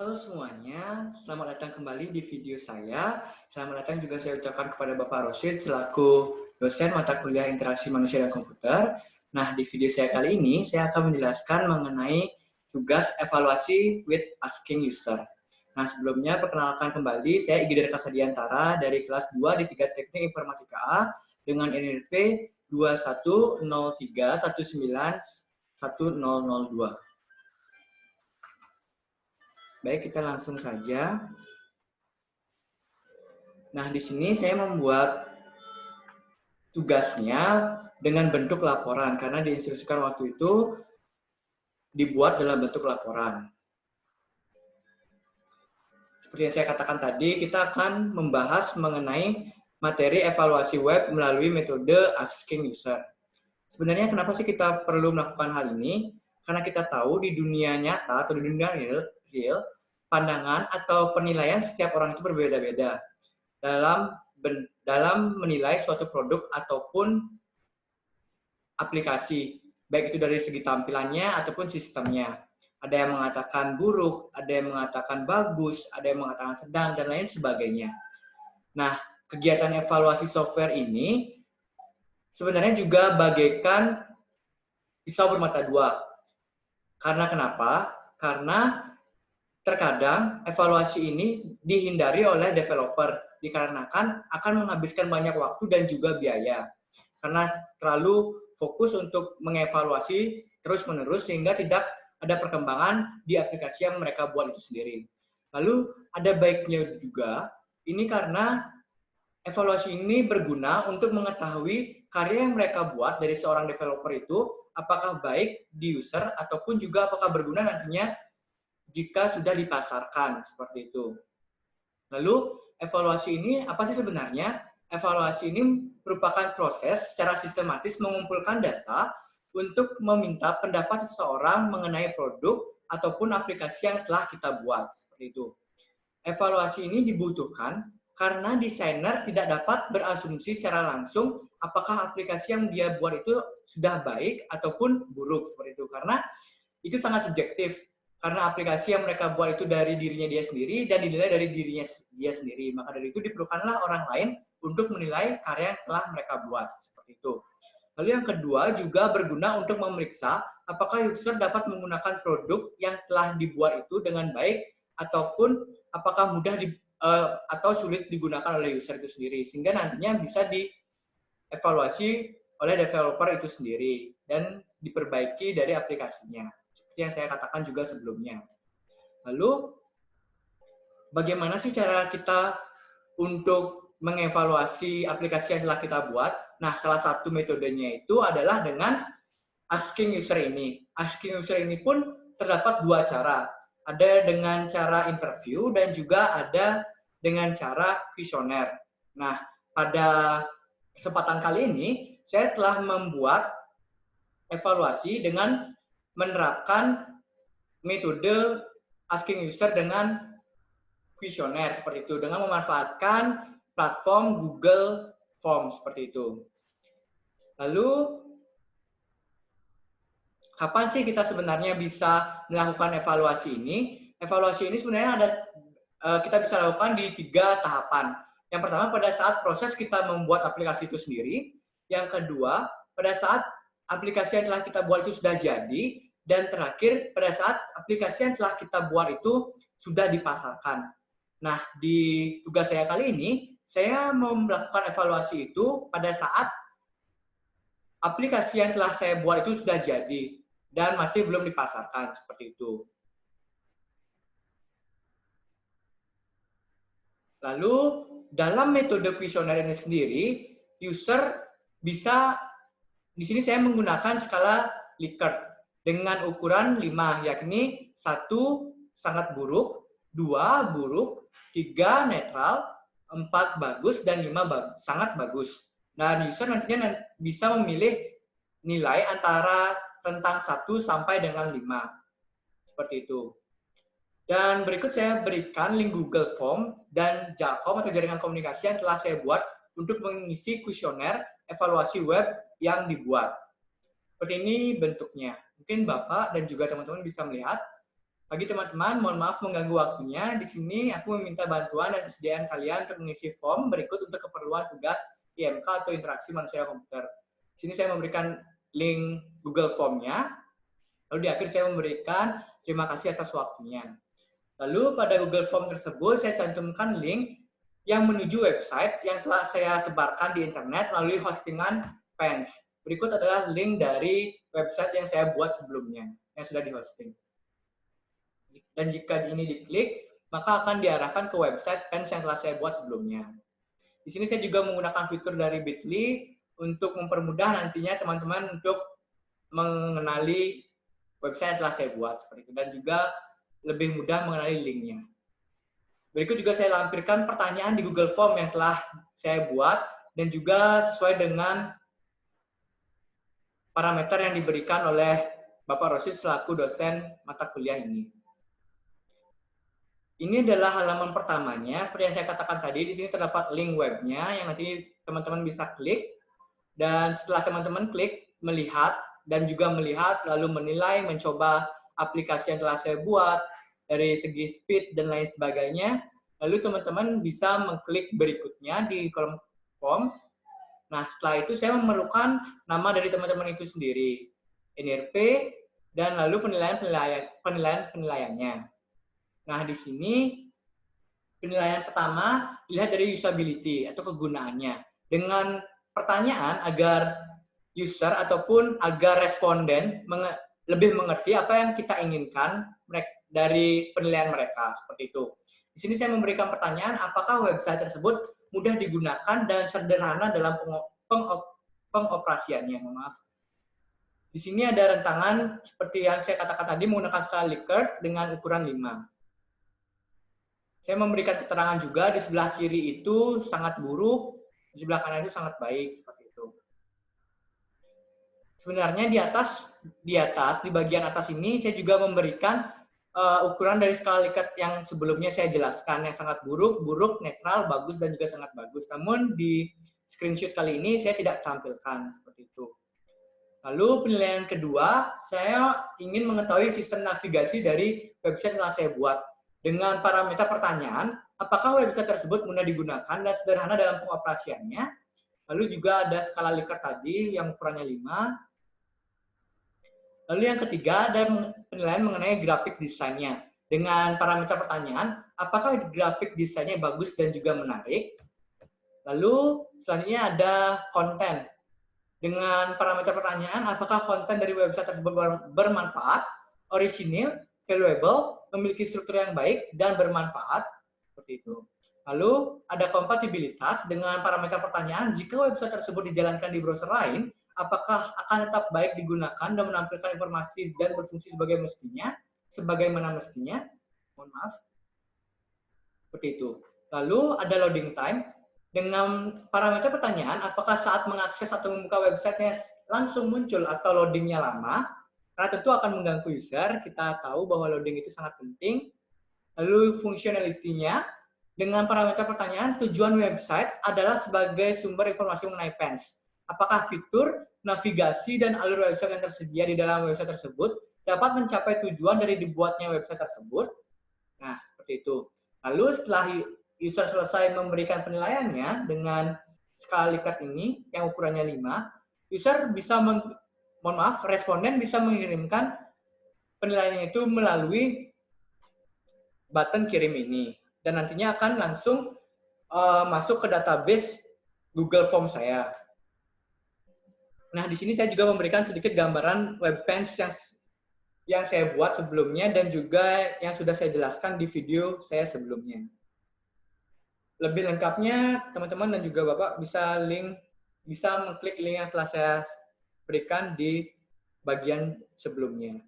Halo semuanya, selamat datang kembali di video saya. Selamat datang juga saya ucapkan kepada Bapak Rosyid selaku dosen mata kuliah interaksi manusia dan komputer. Nah, di video saya kali ini, saya akan menjelaskan mengenai tugas evaluasi with asking user. Nah, sebelumnya perkenalkan kembali, saya Igede Kasadiantara dari kelas 2 di 3 Teknik Informatika A dengan NIP 2103191002. Baik, kita langsung saja. Nah, di sini saya membuat tugasnya dengan bentuk laporan, karena diinstruksikan waktu itu dibuat dalam bentuk laporan. Seperti yang saya katakan tadi, kita akan membahas mengenai materi evaluasi web melalui metode asking user. Sebenarnya kenapa sih kita perlu melakukan hal ini? Karena kita tahu di dunia nyata atau di dunia real pandangan atau penilaian setiap orang itu berbeda-beda dalam menilai suatu produk ataupun aplikasi, baik itu dari segi tampilannya ataupun sistemnya. Ada yang mengatakan buruk, ada yang mengatakan bagus, ada yang mengatakan sedang, dan lain sebagainya. Nah, kegiatan evaluasi software ini sebenarnya juga bagaikan pisau bermata dua. Karena kenapa? Karena terkadang evaluasi ini dihindari oleh developer, dikarenakan akan menghabiskan banyak waktu dan juga biaya. Karena terlalu fokus untuk mengevaluasi terus-menerus sehingga tidak ada perkembangan di aplikasi yang mereka buat itu sendiri. Lalu ada baiknya juga, ini karena evaluasi ini berguna untuk mengetahui karya yang mereka buat dari seorang developer itu apakah baik di user ataupun juga apakah berguna nantinya jika sudah dipasarkan, seperti itu. Lalu, evaluasi ini apa sih sebenarnya? Evaluasi ini merupakan proses secara sistematis mengumpulkan data untuk meminta pendapat seseorang mengenai produk ataupun aplikasi yang telah kita buat, seperti itu. Evaluasi ini dibutuhkan karena desainer tidak dapat berasumsi secara langsung apakah aplikasi yang dia buat itu sudah baik ataupun buruk, seperti itu. Karena itu sangat subjektif. Karena aplikasi yang mereka buat itu dari dirinya dia sendiri dan dinilai dari dirinya dia sendiri. Maka dari itu diperlukanlah orang lain untuk menilai karya yang telah mereka buat. Seperti itu. Lalu yang kedua juga berguna untuk memeriksa apakah user dapat menggunakan produk yang telah dibuat itu dengan baik ataupun apakah mudah atau sulit digunakan oleh user itu sendiri. Sehingga nantinya bisa dievaluasi oleh developer itu sendiri dan diperbaiki dari aplikasinya. Seperti yang saya katakan juga sebelumnya. Lalu, bagaimana sih cara kita untuk mengevaluasi aplikasi yang telah kita buat? Nah, salah satu metodenya itu adalah dengan asking user ini. Asking user ini pun terdapat dua cara. Ada dengan cara interview dan juga ada dengan cara kuesioner. Nah, pada kesempatan kali ini, saya telah membuat evaluasi dengan menerapkan metode asking user dengan kuesioner seperti itu dengan memanfaatkan platform Google Form seperti itu. Lalu kapan sih kita sebenarnya bisa melakukan evaluasi ini? Evaluasi ini sebenarnya kita bisa lakukan di 3 tahapan. Yang pertama pada saat proses kita membuat aplikasi itu sendiri. Yang kedua pada saat aplikasi yang telah kita buat itu sudah jadi, dan terakhir pada saat aplikasi yang telah kita buat itu sudah dipasarkan. Nah, di tugas saya kali ini, saya mau melakukan evaluasi itu pada saat aplikasi yang telah saya buat itu sudah jadi dan masih belum dipasarkan, seperti itu. Lalu, dalam metode kuesioner ini sendiri, user bisa, di sini saya menggunakan skala Likert dengan ukuran 5, yakni 1 sangat buruk, 2 buruk, 3 netral, 4 bagus, dan 5 sangat bagus. Dan user nantinya bisa memilih nilai antara rentang 1 sampai dengan 5. Seperti itu. Dan berikut saya berikan link Google Form dan JAKOM atau jaringan komunikasi yang telah saya buat untuk mengisi kuesioner evaluasi web yang dibuat. Seperti ini bentuknya. Mungkin Bapak dan juga teman-teman bisa melihat. Bagi teman-teman, mohon maaf mengganggu waktunya. Di sini aku meminta bantuan dan kesediaan kalian untuk mengisi form berikut untuk keperluan tugas IMK atau interaksi manusia komputer. Di sini saya memberikan link Google Form-nya. Lalu di akhir saya memberikan terima kasih atas waktunya. Lalu pada Google Form tersebut saya cantumkan link yang menuju website yang telah saya sebarkan di internet melalui hostingan Pens. Berikut adalah link dari website yang saya buat sebelumnya, yang sudah di-hosting. Dan jika ini diklik, maka akan diarahkan ke website Pens yang telah saya buat sebelumnya. Di sini saya juga menggunakan fitur dari Bitly untuk mempermudah nantinya teman-teman untuk mengenali website yang telah saya buat seperti itu, dan juga lebih mudah mengenali linknya. Berikut juga saya lampirkan pertanyaan di Google Form yang telah saya buat dan juga sesuai dengan parameter yang diberikan oleh Bapak Rosid selaku dosen mata kuliah ini. Ini adalah halaman pertamanya. Seperti yang saya katakan tadi, di sini terdapat link webnya yang nanti teman-teman bisa klik. Dan setelah teman-teman klik, melihat dan juga melihat, lalu menilai, mencoba aplikasi yang telah saya buat dari segi speed dan lain sebagainya. Lalu teman-teman bisa mengklik berikutnya di kolom form. Nah, setelah itu saya memerlukan nama dari teman-teman itu sendiri, NRP, dan lalu penilaiannya. Nah, di sini penilaian pertama dilihat dari usability atau kegunaannya. Dengan pertanyaan agar user ataupun agar responden lebih mengerti apa yang kita inginkan dari penilaian mereka, seperti itu. Di sini saya memberikan pertanyaan, apakah website tersebut mudah digunakan dan sederhana dalam pengoperasiannya. Maaf. Di sini ada rentangan seperti yang saya katakan tadi menggunakan skala Likert dengan ukuran 5. Saya memberikan keterangan juga di sebelah kiri itu sangat buruk, di sebelah kanan itu sangat baik, seperti itu. Sebenarnya di bagian atas ini saya juga memberikan ukuran dari skala Likert yang sebelumnya saya jelaskan, yang sangat buruk, netral, bagus, dan juga sangat bagus. Namun di screenshot kali ini saya tidak tampilkan seperti itu. Lalu penilaian kedua, saya ingin mengetahui sistem navigasi dari website yang saya buat. Dengan parameter pertanyaan, apakah website tersebut mudah digunakan dan sederhana dalam pengoperasiannya. Lalu juga ada skala Likert tadi yang ukurannya 5. Lalu yang ketiga ada penilaian mengenai grafik desainnya. Dengan parameter pertanyaan, apakah grafik desainnya bagus dan juga menarik. Lalu selanjutnya ada konten. Dengan parameter pertanyaan, apakah konten dari website tersebut bermanfaat, orisinil, valuable, memiliki struktur yang baik, dan bermanfaat. Seperti itu. Lalu ada kompatibilitas dengan parameter pertanyaan, jika website tersebut dijalankan di browser lain, apakah akan tetap baik digunakan dan menampilkan informasi dan berfungsi sebagaimana mestinya. Mohon maaf. Seperti itu. Lalu ada loading time. Dengan parameter pertanyaan, apakah saat mengakses atau membuka websitenya langsung muncul atau loadingnya lama, karena tentu akan mengganggu user, kita tahu bahwa loading itu sangat penting. Lalu functionality-nya, dengan parameter pertanyaan, tujuan website adalah sebagai sumber informasi mengenai Pens. Apakah fitur, navigasi, dan alur website yang tersedia di dalam website tersebut dapat mencapai tujuan dari dibuatnya website tersebut? Nah, seperti itu. Lalu setelah user selesai memberikan penilaiannya dengan skala Likert ini yang ukurannya 5, user bisa responden bisa mengirimkan penilaiannya itu melalui button kirim ini dan nantinya akan langsung masuk ke database Google Form saya. Nah, di sini saya juga memberikan sedikit gambaran web Pens yang saya buat sebelumnya dan juga yang sudah saya jelaskan di video saya sebelumnya. Lebih lengkapnya, teman-teman dan juga Bapak bisa mengklik link yang telah saya berikan di bagian sebelumnya.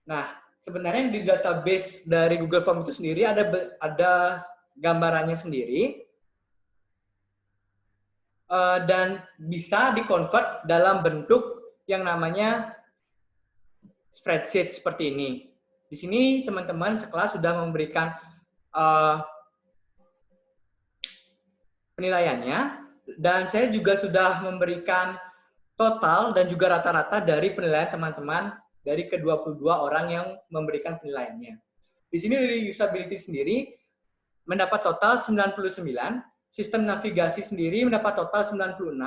Nah, sebenarnya di database dari Google Form itu sendiri ada gambarannya sendiri dan bisa di-convert dalam bentuk yang namanya spreadsheet seperti ini. Di sini teman-teman sekelas sudah memberikan penilaiannya, dan saya juga sudah memberikan total dan juga rata-rata dari penilaian teman-teman dari ke-22 orang yang memberikan penilaiannya. Di sini dari usability sendiri mendapat total 99, sistem navigasi sendiri mendapat total 96,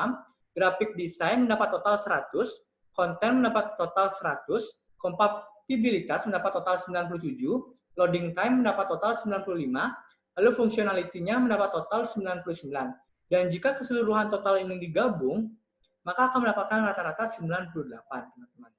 grafik desain mendapat total 100, konten mendapat total 100, kompatibilitas mendapat total 97, loading time mendapat total 95, lalu fungsionalitinya mendapat total 99. Dan jika keseluruhan total ini digabung, maka akan mendapatkan rata-rata 98, teman-teman.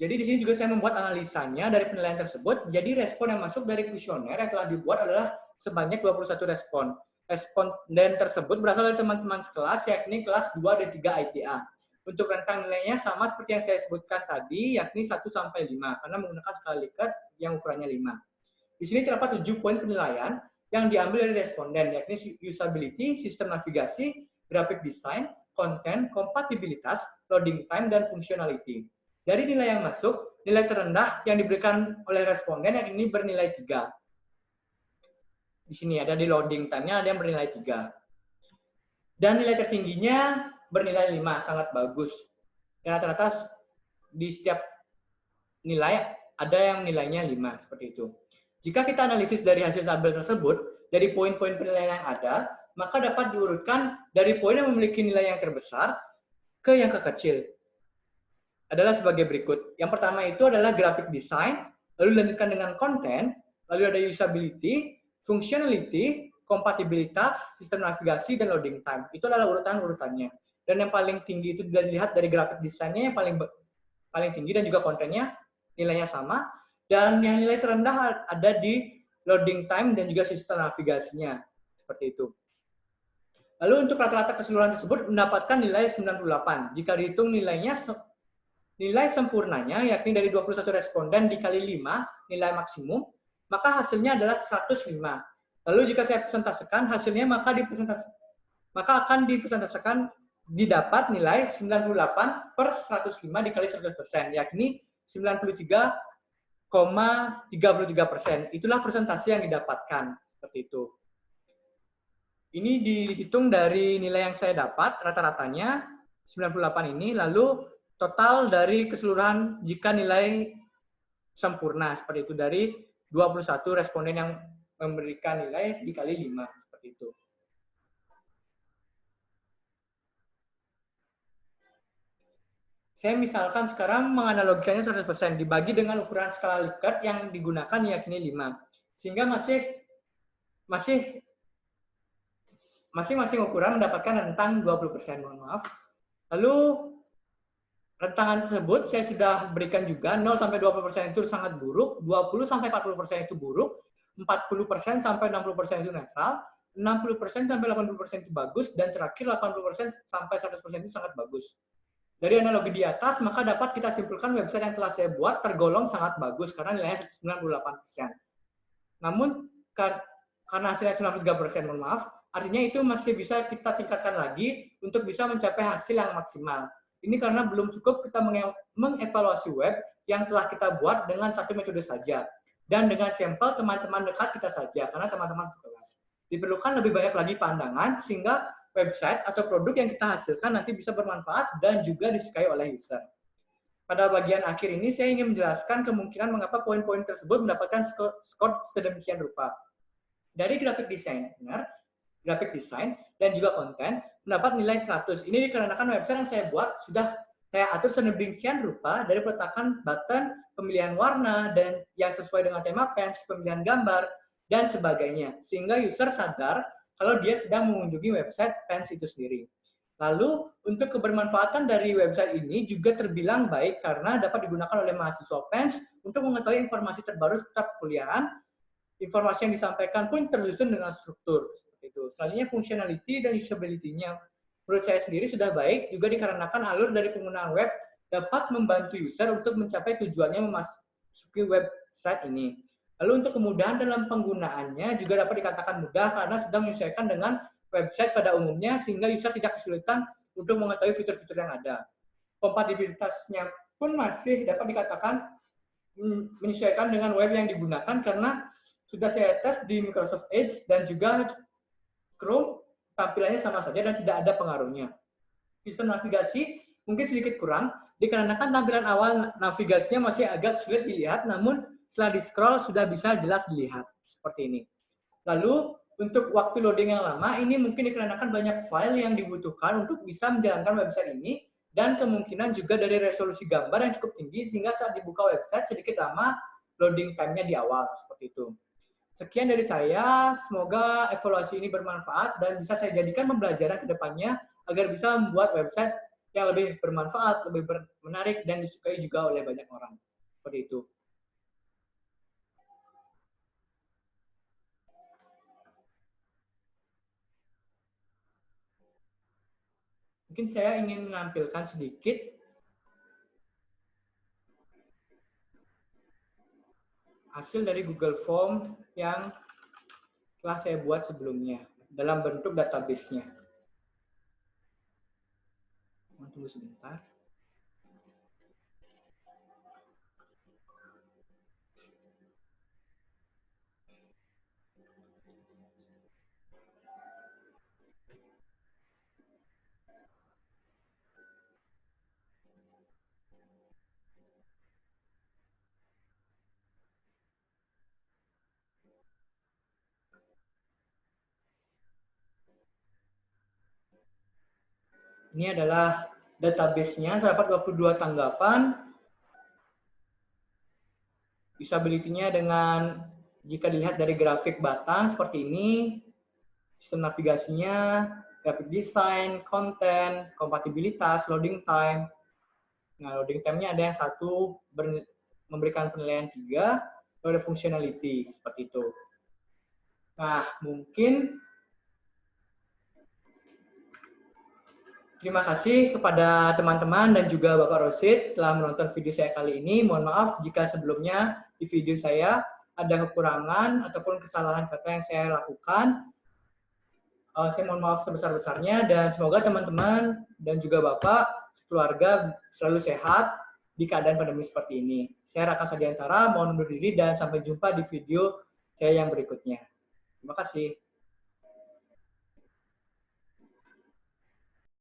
Jadi di sini juga saya membuat analisanya dari penilaian tersebut. Jadi respon yang masuk dari kuesioner yang telah dibuat adalah sebanyak 21 respon. Responden tersebut berasal dari teman-teman sekelas, yakni kelas 2 dan 3 ITA. Untuk rentang nilainya sama seperti yang saya sebutkan tadi, yakni 1 sampai 5, karena menggunakan skala Likert yang ukurannya 5. Di sini terdapat 7 poin penilaian yang diambil dari responden, yakni usability, sistem navigasi, graphic design, konten, kompatibilitas, loading time, dan functionality. Dari nilai yang masuk, nilai terendah yang diberikan oleh responden yang ini bernilai 3. Di sini ada di loading time-nya ada yang bernilai 3. Dan nilai tertingginya bernilai 5, sangat bagus. Dan rata-rata di setiap nilai ada yang nilainya 5, seperti itu. Jika kita analisis dari hasil tabel tersebut, dari poin-poin penilaian yang ada, maka dapat diurutkan dari poin yang memiliki nilai yang terbesar ke yang kekecil. Adalah sebagai berikut. Yang pertama itu adalah graphic design, lalu dilanjutkan dengan konten, lalu ada usability, functionality, kompatibilitas, sistem navigasi, dan loading time. Itu adalah urutan-urutannya. Dan yang paling tinggi itu dilihat dari graphic design-nya yang paling tinggi, dan juga kontennya nilainya sama. Dan yang nilai terendah ada di loading time dan juga sistem navigasinya. Seperti itu. Lalu untuk rata-rata keseluruhan tersebut mendapatkan nilai 98. Jika dihitung nilai sempurnanya, yakni dari 21 responden dikali 5, nilai maksimum, maka hasilnya adalah 105. Lalu jika saya presentasekan hasilnya, maka akan dipresentasekan didapat nilai 98/105 dikali 100%, yakni 93,33%. Itulah persentase yang didapatkan. Seperti itu. Ini dihitung dari nilai yang saya dapat, rata-ratanya 98 ini, lalu total dari keseluruhan jika nilai sempurna, seperti itu, dari 21 responden yang memberikan nilai dikali 5, seperti itu. Saya misalkan sekarang menganalogikannya 100%, dibagi dengan ukuran skala Likert yang digunakan yakni 5. Sehingga masing-masing ukuran mendapatkan rentang 20%, mohon maaf. Lalu rentangan tersebut saya sudah berikan juga 0 sampai 20% itu sangat buruk, 20 sampai 40% itu buruk, 40% sampai 60% itu netral, 60% sampai 80% itu bagus, dan terakhir 80% sampai 100% itu sangat bagus. Dari analogi di atas, maka dapat kita simpulkan website yang telah saya buat tergolong sangat bagus karena nilainya 98%. Namun karena hasilnya 93%, mohon maaf, artinya itu masih bisa kita tingkatkan lagi untuk bisa mencapai hasil yang maksimal. Ini karena belum cukup kita mengevaluasi web yang telah kita buat dengan satu metode saja. Dan dengan sampel teman-teman dekat kita saja, karena teman-teman kelas. Diperlukan lebih banyak lagi pandangan, sehingga website atau produk yang kita hasilkan nanti bisa bermanfaat dan juga disukai oleh user. Pada bagian akhir ini, saya ingin menjelaskan kemungkinan mengapa poin-poin tersebut mendapatkan skor sedemikian rupa. Dari grafik design, dan juga konten, mendapat nilai 100. Ini dikarenakan website yang saya buat sudah saya atur sedemikian rupa dari peletakan button, pemilihan warna, dan yang sesuai dengan tema page, pemilihan gambar, dan sebagainya. Sehingga user sadar kalau dia sedang mengunjungi website page itu sendiri. Lalu, untuk kebermanfaatan dari website ini juga terbilang baik karena dapat digunakan oleh mahasiswa page untuk mengetahui informasi terbaru seputar perkuliahan. Informasi yang disampaikan pun tersusun dengan struktur. Itu. Selanjutnya functionality dan usability-nya menurut saya sendiri sudah baik, juga dikarenakan alur dari penggunaan web dapat membantu user untuk mencapai tujuannya memasuki website ini. Lalu untuk kemudahan dalam penggunaannya juga dapat dikatakan mudah karena sudah menyesuaikan dengan website pada umumnya sehingga user tidak kesulitan untuk mengetahui fitur-fitur yang ada. Kompatibilitasnya pun masih dapat dikatakan menyesuaikan dengan web yang digunakan karena sudah saya tes di Microsoft Edge dan juga Chrome, tampilannya sama saja dan tidak ada pengaruhnya. Sistem navigasi mungkin sedikit kurang dikarenakan tampilan awal navigasinya masih agak sulit dilihat, namun setelah di-scroll sudah bisa jelas dilihat. Seperti ini. Lalu, untuk waktu loading yang lama, ini mungkin dikarenakan banyak file yang dibutuhkan untuk bisa menjalankan website ini, dan kemungkinan juga dari resolusi gambar yang cukup tinggi, sehingga saat dibuka website sedikit lama loading time-nya di awal. Seperti itu. Sekian dari saya, semoga evaluasi ini bermanfaat dan bisa saya jadikan pembelajaran ke depannya agar bisa membuat website yang lebih bermanfaat, lebih menarik, dan disukai juga oleh banyak orang. Seperti itu. Mungkin saya ingin menampilkan sedikit hasil dari Google Form yang telah saya buat sebelumnya dalam bentuk database-nya. Tunggu sebentar. Ini adalah database-nya, terdapat 22 tanggapan. Usability-nya dengan, jika dilihat dari grafik batang seperti ini, sistem navigasinya, graphic design, konten, kompatibilitas, loading time. Nah, loading time-nya ada yang 1 memberikan penilaian 3, lalu ada functionality, seperti itu. Nah, mungkin terima kasih kepada teman-teman dan juga Bapak Rosid telah menonton video saya kali ini. Mohon maaf jika sebelumnya di video saya ada kekurangan ataupun kesalahan kata yang saya lakukan. Saya mohon maaf sebesar-besarnya dan semoga teman-teman dan juga Bapak, keluarga selalu sehat di keadaan pandemi seperti ini. Saya Raka Sadiantara, mohon undur diri dan sampai jumpa di video saya yang berikutnya. Terima kasih.